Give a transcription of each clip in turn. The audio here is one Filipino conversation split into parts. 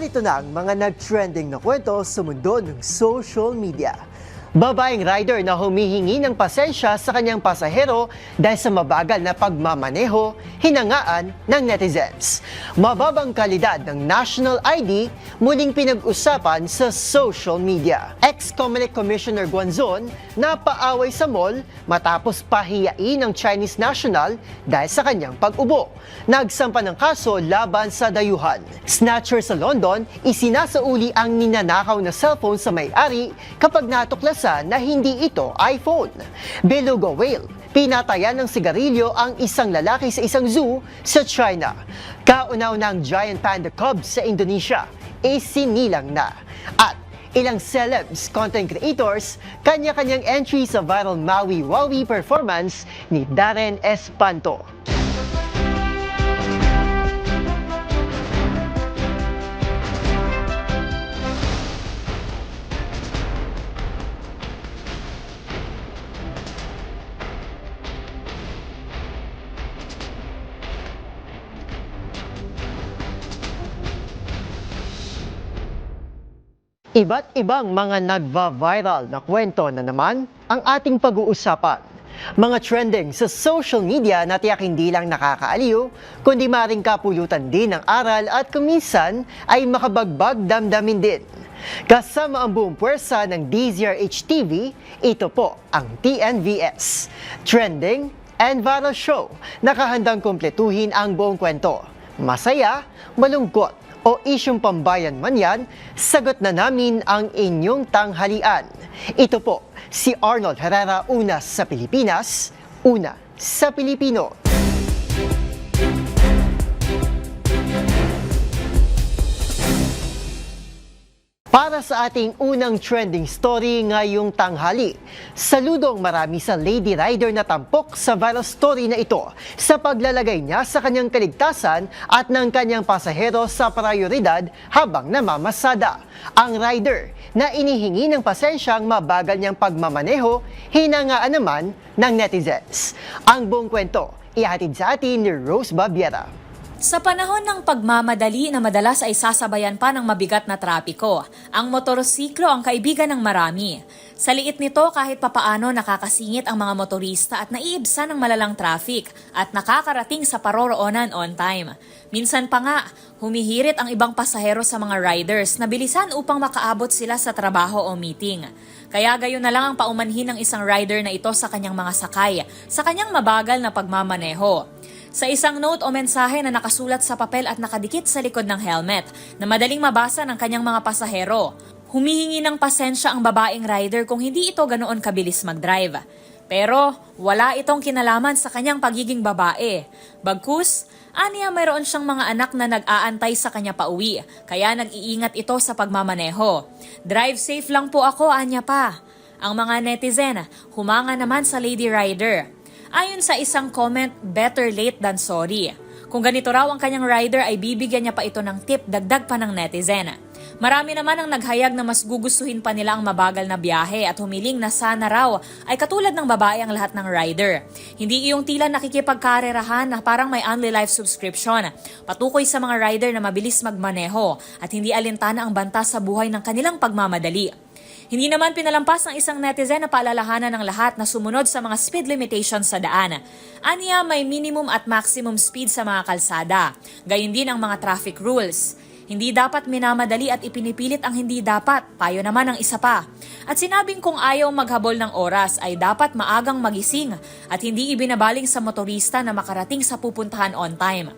Narito na ang mga nag-trending na kwento sa mundo ng social media. Babaeng rider na humihingi ng pasensya sa kanyang pasahero dahil sa mabagal na pagmamaneho, hinangaan ng netizens. Mababang kalidad ng national ID muling pinag-usapan sa social media. Ex-Comelec Commissioner Guanzon napaaway sa mall matapos pahiyain ng Chinese national dahil sa kanyang pag-ubo. Nagsampa ng kaso laban sa dayuhan. Snatcher sa London, isinasauli ang ninanakaw na cellphone sa may-ari kapag natuklasan na hindi ito iPhone. Beluga whale, pinatayan ng sigarilyo ang isang lalaki sa isang zoo sa China. Kaunaw ng giant panda cubs sa Indonesia, isinilang na. At ilang celebs, content creators, kanya-kanyang entry sa viral Maui Wowie performance ni Darren Espanto. Iba't ibang mga nagva-viral na kwento na naman ang ating pag-uusapan. Mga trending sa social media na tiyak hindi lang nakakaaliw, kundi maring kapulutan din ng aral at kuminsan ay makabagbag damdamin din. Kasama ang buong puwersa ng DZRH TV, ito po ang TNVS. Trending and Viral Show, nakahandang kumpletuhin ang buong kwento. Masaya, malungkot, o isyong pambayan man yan, sagot na namin ang inyong tanghalian. Ito po si Arnold Herrera, una sa Pilipinas, una sa Pilipino. Para sa ating unang trending story ngayong tanghali, saludong marami sa lady rider na tampok sa viral story na ito sa paglalagay niya sa kanyang kaligtasan at ng kanyang pasahero sa prioridad habang namamasada. Ang rider na inihingi ng pasensyang mabagal niyang pagmamaneho, hinangaan naman ng netizens. Ang buong kwento, ihatid sa atin ni Rose Babiera. Sa panahon ng pagmamadali na madalas ay sasabayan pa ng mabigat na trapiko, ang motorsiklo ang kaibigan ng marami. Sa liit nito kahit papaano nakakasingit ang mga motorista at naiibsan ng malalang traffic at nakakarating sa paroroonan on time. Minsan pa nga, humihirit ang ibang pasahero sa mga riders na bilisan upang makaabot sila sa trabaho o meeting. Kaya gayon na lang ang paumanhin ng isang rider na ito sa kanyang mga sakay, sa kanyang mabagal na pagmamaneho. Sa isang note o mensahe na nakasulat sa papel at nakadikit sa likod ng helmet na madaling mabasa ng kanyang mga pasahero, humihingi ng pasensya ang babaeng rider kung hindi ito ganoon kabilis mag-drive. Pero wala itong kinalaman sa kanyang pagiging babae. Bagkus, aniya mayroon siyang mga anak na nag-aantay sa kanya pauwi, kaya nag-iingat ito sa pagmamaneho. Drive safe lang po ako, anya pa. Ang mga netizen, humanga naman sa lady rider. Ayon sa isang comment, better late than sorry. Kung ganito raw ang kanyang rider ay bibigyan niya pa ito ng tip dagdag pa ng netizen. Marami naman ang naghayag na mas gugustuhin pa nila ang mabagal na biyahe at humiling na sana raw ay katulad ng babae ang lahat ng rider. Hindi iyong tila nakikipagkarerahan na parang may only life subscription. Patukoy sa mga rider na mabilis magmaneho at hindi alintana ang banta sa buhay ng kanilang pagmamadali. Hindi naman pinalampas ng isang netizen na paalalahanan ng lahat na sumunod sa mga speed limitations sa daan. Aniya may minimum at maximum speed sa mga kalsada. Gayon din ang mga traffic rules. Hindi dapat minamadali at ipinipilit ang hindi dapat, payo naman ang isa pa. At sinabing kung ayaw maghabol ng oras ay dapat maagang magising at hindi ibinabaling sa motorista na makarating sa pupuntahan on time.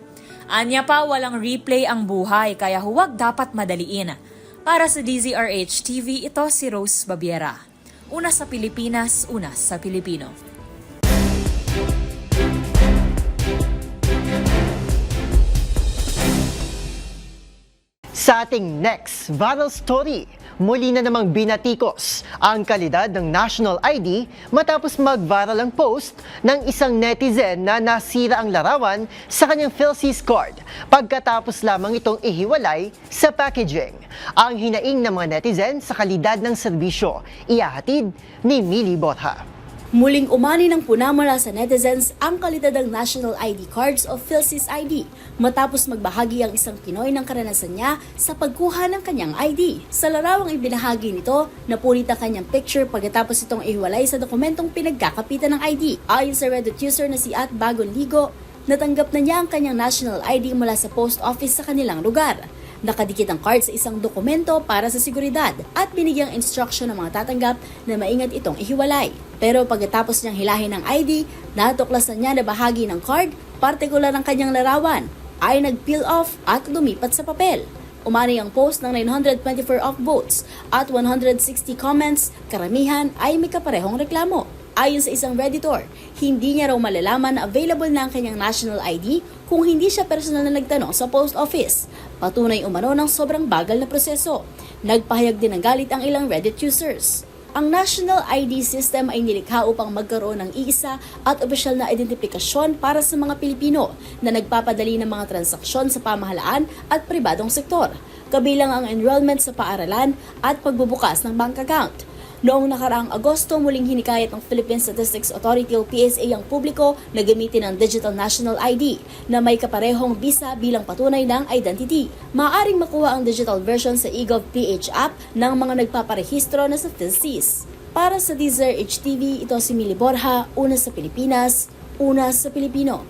Anya pa walang replay ang buhay kaya huwag dapat madaliin. Para sa DZRH TV, ito si Rose Babiera. Una sa Pilipinas, una sa Pilipino. Sa ating next viral story, muli na namang binatikos ang kalidad ng national ID matapos mag-viral ang post ng isang netizen na nasira ang larawan sa kanyang PhilSys card pagkatapos lamang itong ihiwalay sa packaging. Ang hinaing ng mga netizen sa kalidad ng serbisyo, ihahatid ni Millie Botha. Muling umani ng puna mula sa netizens ang kalidadang national ID cards o PhilSys ID matapos magbahagi ang isang Pinoy ng karanasan niya sa pagkuha ng kanyang ID. Sa larawang ibinahagi nito, napunit ang kanyang picture pagkatapos itong ihiwalay sa dokumentong pinagkakapitan ng ID. Ayon sa Reddit user na si @bagonligo, natanggap na niya ang kanyang national ID mula sa post office sa kanilang lugar. Nakadikit ang card sa isang dokumento para sa seguridad at binigyang instruction ng mga tatanggap na maingat itong ihiwalay. Pero pagkatapos niyang hilahin ang ID, natuklasan niya na bahagi ng card, partikular ang kanyang larawan, ay nag-peel off at lumipat sa papel. Umani ang post ng 924 upvotes at 160 comments, karamihan ay may kaparehong reklamo. Ayon sa isang Redditor, hindi niya raw malalaman na available na ang kanyang national ID kung hindi siya personal na nagtanong sa post office. Patunay umano ng sobrang bagal na proseso. Nagpahayag din ng galit ang ilang Reddit users. Ang National ID System ay nilikha upang magkaroon ng iisa at opisyal na identifikasyon para sa mga Pilipino na nagpapadali ng mga transaksyon sa pamahalaan at pribadong sektor, kabilang ang enrollment sa paaralan at pagbubukas ng bank account. Noong nakaraang Agosto, muling hinikayat ng Philippine Statistics Authority o PSA ang publiko na gamitin ang Digital National ID na may kaparehong bisa bilang patunay ng identity. Maaaring makuha ang digital version sa eGov.ph app ng mga nagpaparehistro na sa PhilSys. Para sa Deezer HTV, ito si Mili Borja, una sa Pilipinas, una sa Pilipino.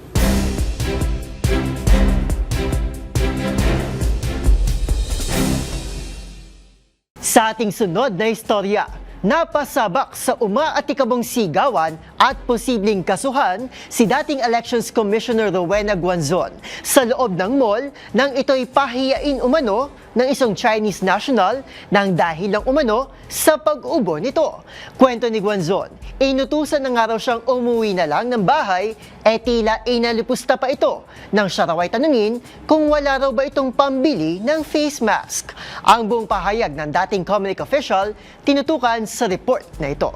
Sa ating sunod na istorya, napasabak sa umaatikabong sigawan at posibleng kasuhan si dating Elections Commissioner Rowena Guanzon sa loob ng mall nang ito'y pahiyain umano ng isang Chinese national nang dahil lang umano sa pag-ubo nito. Kwento ni Guanzon, inutusan na nga raw siyang umuwi na lang ng bahay tila inalipusta pa ito nang siya raw ay tanungin kung wala raw ba itong pambili ng face mask. Ang buong pahayag ng dating Comelec official tinutukan sa report na ito.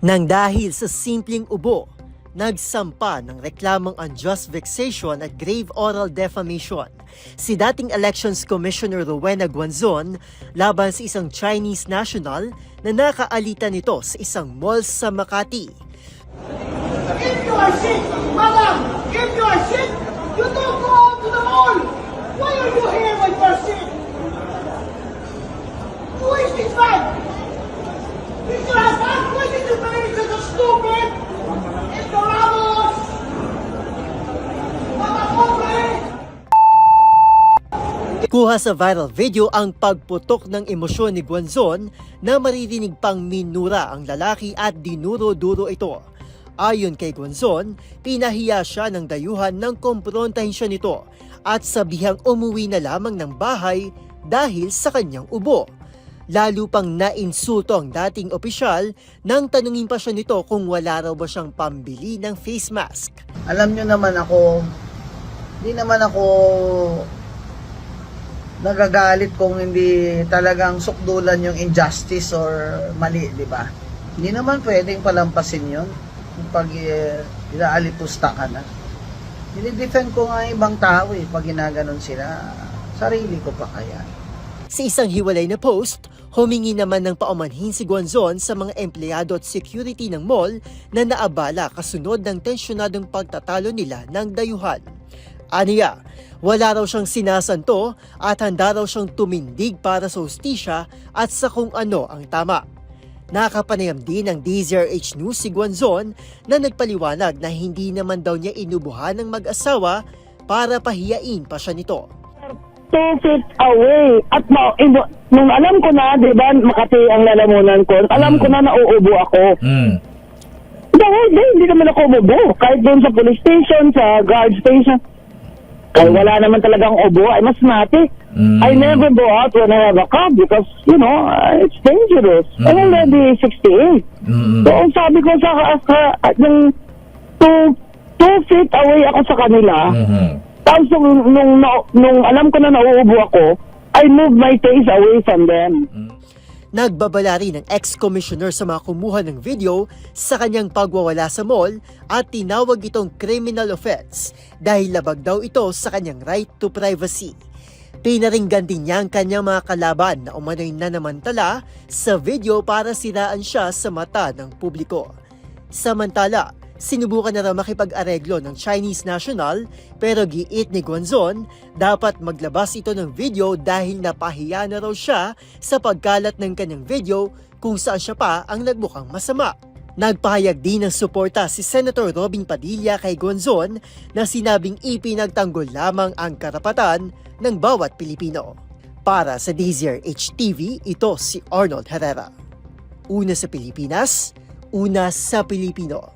Nang dahil sa simpleng ubo, nagsampa ng reklamong unjust vexation at grave oral defamation si dating Elections Commissioner Rowena Guanzon laban sa isang Chinese national na nakaalita nito sa isang mall sa Makati. If you are sick, madam, if you are sick, you don't go out to the mall. Why are you here when you are sick? Who is this man? Mr. Hassan, why did you marry such a stupid? Ignoramus! Mga pobre! Kuha sa viral video ang pagputok ng emosyon ni Guanzon na maririnig pang minura ang lalaki at dinuro-duro ito. Ayon kay Guanzon, pinahiya siya ng dayuhan nang kumprontahin siya nito at sabihang umuwi na lamang ng bahay dahil sa kanyang ubo. Lalo pang nainsulto ang dating opisyal nang tanungin pa siya nito kung wala raw ba siyang pambili ng face mask. Alam nyo naman ako, hindi naman ako nagagalit kung hindi talagang sukdulan yung injustice or mali, di ba? Hindi naman pwedeng palampasin yun pag ilaalipusta ka na. Dinidefend ko nga ibang tao pag ginaganon sila, sarili ko pa kaya. Sa isang hiwalay na post, humingi naman ng paumanhin si Guanzon sa mga empleyado at security ng mall na naabala kasunod ng tensyonadong pagtatalo nila ng dayuhan. Aniya, wala raw siyang sinasanto at handa raw siyang tumindig para sa hustisya at sa kung ano ang tama. Nakapanayam din ng DZRH News si Guanzon na nagpaliwanag na hindi naman daw niya inubuhan ng mag-asawa para pahiyain pa siya nito. 2 feet away. At nung alam ko na, di ba, Makati ang lalamunan ko, alam ko na nauubo ako. Dahil hindi naman ako umubo. Kahit doon sa police station, sa guard station, kahit wala naman talagang ubo, ay mas mati. I never go out when I have a cough because, it's dangerous. I'm already 68. So, ang sabi ko yung 2 feet away ako sa kanila, tapos nung alam ko na nauubo ako, I moved my face away from them. Nagbabala rin ng ex-commissioner sa mga kumuha ng video sa kanyang pagwawala sa mall at tinawag itong criminal offense dahil labag daw ito sa kanyang right to privacy. Pinaringgan din niya ang kanyang mga kalaban na umano'y nanamantala sa video para siraan siya sa mata ng publiko. Samantala, sinubukan na raw makipag-areglo ng Chinese national pero giit ni Guanzon dapat maglabas ito ng video dahil napahiya na raw siya sa pagkalat ng kanyang video kung saan siya pa ang nagmukhang masama. Nagpahayag din ng suporta si Senator Robin Padilla kay Guanzon na sinabing ipinagtanggol lamang ang karapatan ng bawat Pilipino. Para sa DZRH TV, ito si Arnold Herrera. Una sa Pilipinas, una sa Pilipino.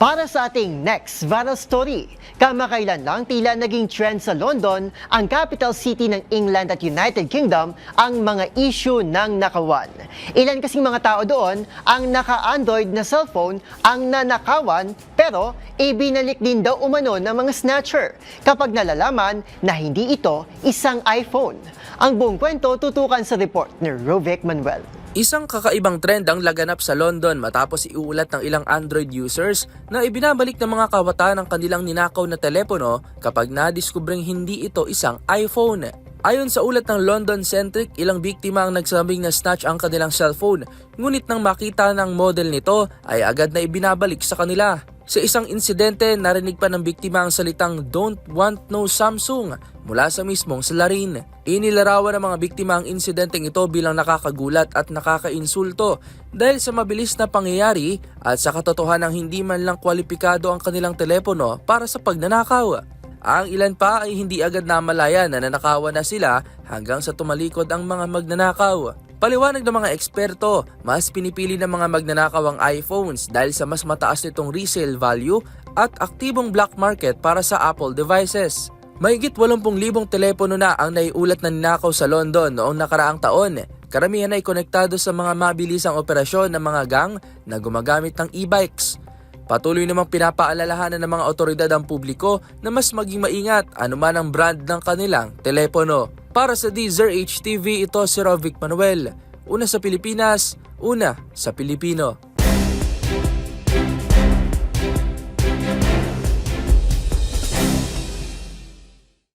Para sa ating next viral story, kamakailan lang tila naging trend sa London, ang capital city ng England at United Kingdom, ang mga issue ng nakawan. Ilan kasing mga tao doon ang naka-Android na cellphone ang nanakawan pero ibinalik din daw umano ng mga snatcher kapag nalalaman na hindi ito isang iPhone. Ang buong kwento tutukan sa report ni Rovic Manuel. Isang kakaibang trend ang laganap sa London matapos iulat ng ilang Android users na ibinabalik ng mga kabataan ang kanilang ninakaw na telepono kapag nadiskubreng hindi ito isang iPhone. Ayon sa ulat ng London Centric, ilang biktima ang nagsabing na snatch ang kanilang cellphone, ngunit nang makita ng model nito ay agad na ibinabalik sa kanila. Sa isang insidente, narinig pa ng biktima ang salitang "Don't want no Samsung" mula sa mismong salarin. Inilarawan ng mga biktima ang insidenteng ito bilang nakakagulat at nakakainsulto dahil sa mabilis na pangyayari at sa katotohanang hindi man lang kwalipikado ang kanilang telepono para sa pagnanakaw. Ang ilan pa ay hindi agad namalayan na nanakawan na sila hanggang sa tumalikod ang mga magnanakaw. Paliwanag ng mga eksperto, mas pinipili ng mga magnanakaw ang iPhones dahil sa mas mataas nitong resale value at aktibong black market para sa Apple devices. Mahigit 80,000 telepono na ang naiulat na ninakaw sa London noong nakaraang taon. Karamihan ay konektado sa mga mabilisang operasyon ng mga gang na gumagamit ng e-bikes. Patuloy namang pinapaalalahanan ng mga otoridad ang publiko na mas maging maingat anuman ang brand ng kanilang telepono. Para sa DZRH TV, ito si Rovic Manuel. Una sa Pilipinas, una sa Pilipino.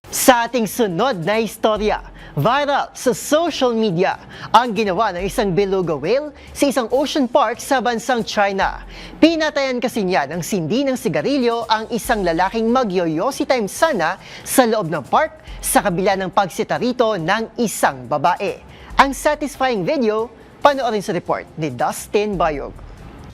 Sa ating sunod na istorya, viral sa social media ang ginawa ng isang beluga whale sa isang ocean park sa bansang China. Pinatayan kasi niya ng sindi ng sigarilyo ang isang lalaking magyoyosi time sana sa loob ng park sa kabila ng pagsita rito ng isang babae. Ang satisfying video, panoorin sa report ni Dustin Bayog.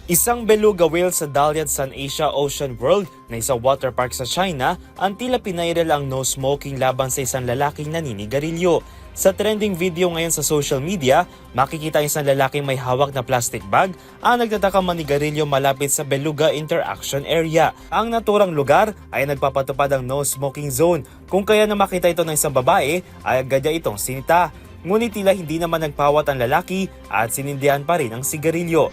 Isang beluga whale sa Dalian Sun Asia Ocean World na isang water park sa China ang tila pinairal ang no smoking laban sa isang lalaking naninigarilyo. Sa trending video ngayon sa social media, makikita isang lalaking may hawak na plastic bag ang nagtatakang manigarilyo malapit sa beluga interaction area. Ang naturang lugar ay nagpapatupad ang no smoking zone, kung kaya na makita ito ng isang babae ay agad niya itong sinita. Ngunit tila hindi naman nagpawat ang lalaki at sinindihan pa rin ang sigarilyo.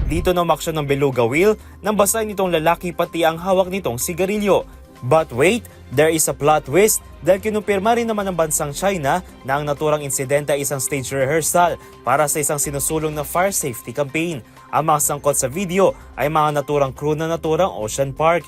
Dito na umaksyon ng beluga whale nang basahin nitong lalaki pati ang hawak nitong sigarilyo. But wait, there is a plot twist dahil kinumpirma rin naman ng bansang China na ang naturang insidente ay isang stage rehearsal para sa isang sinusulong na fire safety campaign. Ang mga sangkot sa video ay mga naturang crew na naturang ocean park.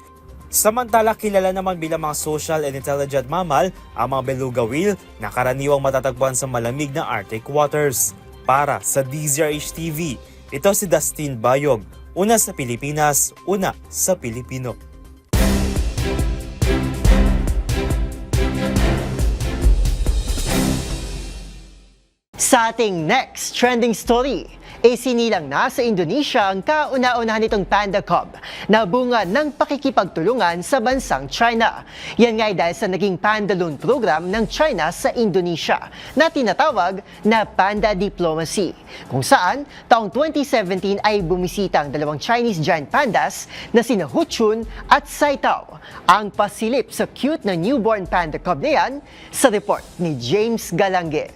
Samantala, kilala naman bilang mga social and intelligent mammal ang mga beluga whale na karaniwang matatagpuan sa malamig na Arctic waters. Para sa DZRH TV, ito si Dustin Bayog. Una sa Pilipinas, una sa Pilipino. Sa ating next trending story, isinilang na sa Indonesia ang kauna-unahan nitong panda cub na bunga ng pakikipagtulungan sa bansang China. Yan nga ay dahil sa naging panda loan program ng China sa Indonesia na tinatawag na Panda Diplomacy, kung saan taong 2017 ay bumisita ang dalawang Chinese giant pandas na sina Huchun at Saitao. Ang pasilip sa cute na newborn panda cub na yan sa report ni James Galange.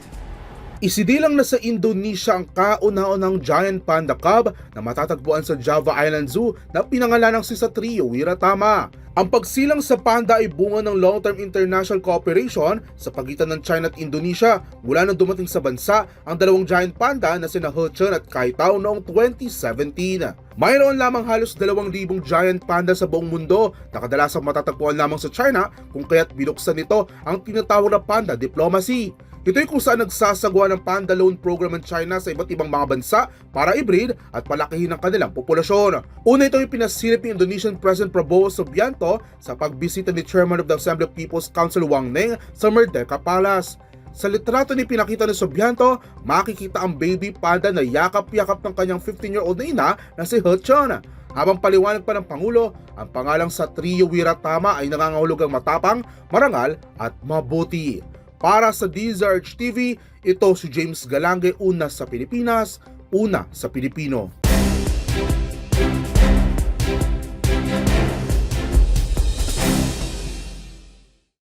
Isidilang na sa Indonesia ang kauna-unang giant panda cub na matatagpuan sa Java Island Zoo na pinangalanang si Satrio Wiratama. Ang pagsilang sa panda ay bunga ng long-term international cooperation sa pagitan ng China at Indonesia mula nang dumating sa bansa ang dalawang giant panda na sina He Chun at Kai Tao noong 2017. Mayroon lamang halos 2,000 giant panda sa buong mundo na kadalasang matatagpuan lamang sa China kung kaya't binuksan nito ang tinatawag na panda diplomacy. Ito'y kung saan nagsasagawa ng Panda Loan Program ng China sa iba't ibang mga bansa para i-breed at palakihin ang kanilang populasyon. Una itong ipinasilip ni Indonesian President Prabowo Subianto sa pagbisita ni Chairman of the Assembly of People's Council Wang Neng sa Merdeka Palace. Sa litrato ni pinakita ni Subianto, makikita ang baby panda na yakap-yakap ng kanyang 15-year-old na ina na si He Chun. Habang paliwanag pa ng Pangulo, ang pangalang Satrio Wiratama ay nangangahulugang matapang, marangal at mabuti. Para sa DZRH TV, ito si James Galange, una sa Pilipinas, una sa Pilipino.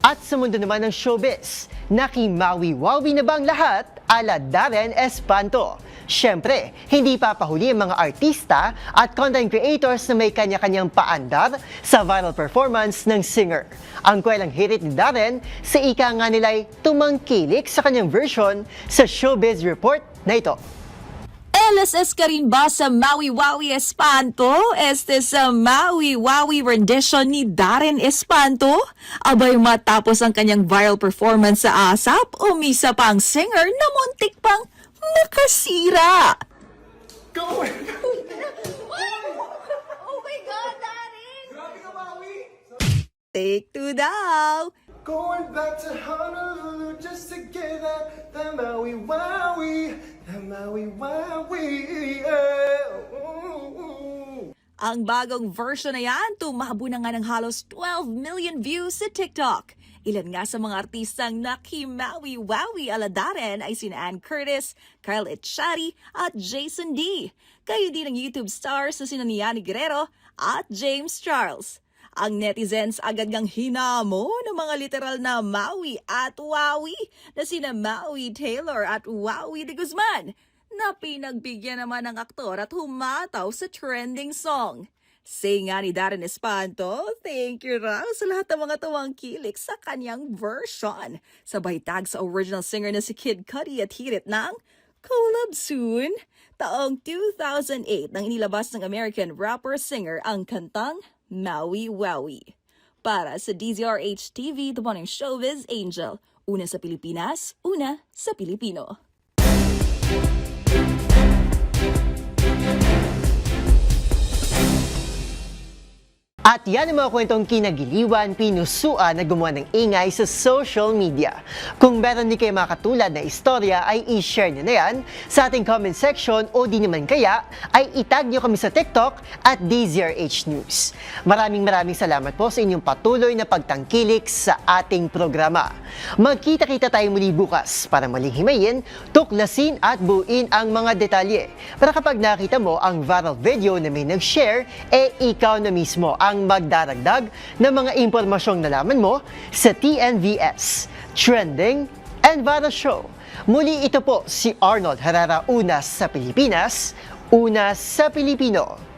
At sa mundo naman ng showbiz, nakimawi-wawi na ba ang lahat ala Darren Espanto? Siyempre, hindi papahuli ang mga artista at content creators na may kanya-kanyang paandar sa viral performance ng singer. Ang kwelang hirit ni Darren, sa ika nga nila'y tumangkilik sa kanyang version sa Showbiz Report na ito. LSS ka rin ba sa Maui Wawi Espanto? Este sa Maui Wawi rendition ni Darren Espanto? Abay matapos ang kanyang viral performance sa ASAP, umisa pa ang singer na muntik pang makasira. Go! Oh my God, Darren! Take two daw! Going back to Honolulu just to get that Maui Wowie, that Maui Wowie. Ang bagong version na yan, tumabo na nga ng halos 12 million views sa TikTok. Ilan nga sa mga artistang nakimawi-wawi ala Darren ay sina Ann Curtis, Kyle Etchari at Jason D. Kayo din ang YouTube stars na sina Niani Guerrero at James Charles. Ang netizens agad ngang hinamo ng mga literal na Maui at Wawi na sina Maui Taylor at Wawi de Guzman na pinagbigyan naman ng aktor at humataw sa trending song. Say nga ni Darren Espanto, thank you raw sa lahat ng mga tumangkilik sa kanyang version. Sabay tag sa original singer na si Kid Cudi at hirit ng Collab Soon. Taong 2008 nang inilabas ng American rapper-singer ang kantang Maui Wawi. Para sa DZRH TV, the morning showbiz Angel. Una sa Pilipinas, una sa Pilipino. At yan ang mga kwentong kinagiliwan, pinusuan na gumawa ng ingay sa social media. Kung meron din kayo mga katulad na istorya ay i-share nyo na yan sa ating comment section o di naman kaya ay itag nyo kami sa TikTok at DZRH News. Maraming salamat po sa inyong patuloy na pagtangkilik sa ating programa. Magkita-kita tayo muli bukas para maling himayin, tuklasin at buuin ang mga detalye. Para kapag nakita mo ang viral video na may nag-share, ikaw na mismo ang magdaragdag ng mga impormasyong nalaman mo sa TNVS, Trending and Viral Show. Muli ito po si Arnold Herrera, una sa Pilipinas, una sa Pilipino.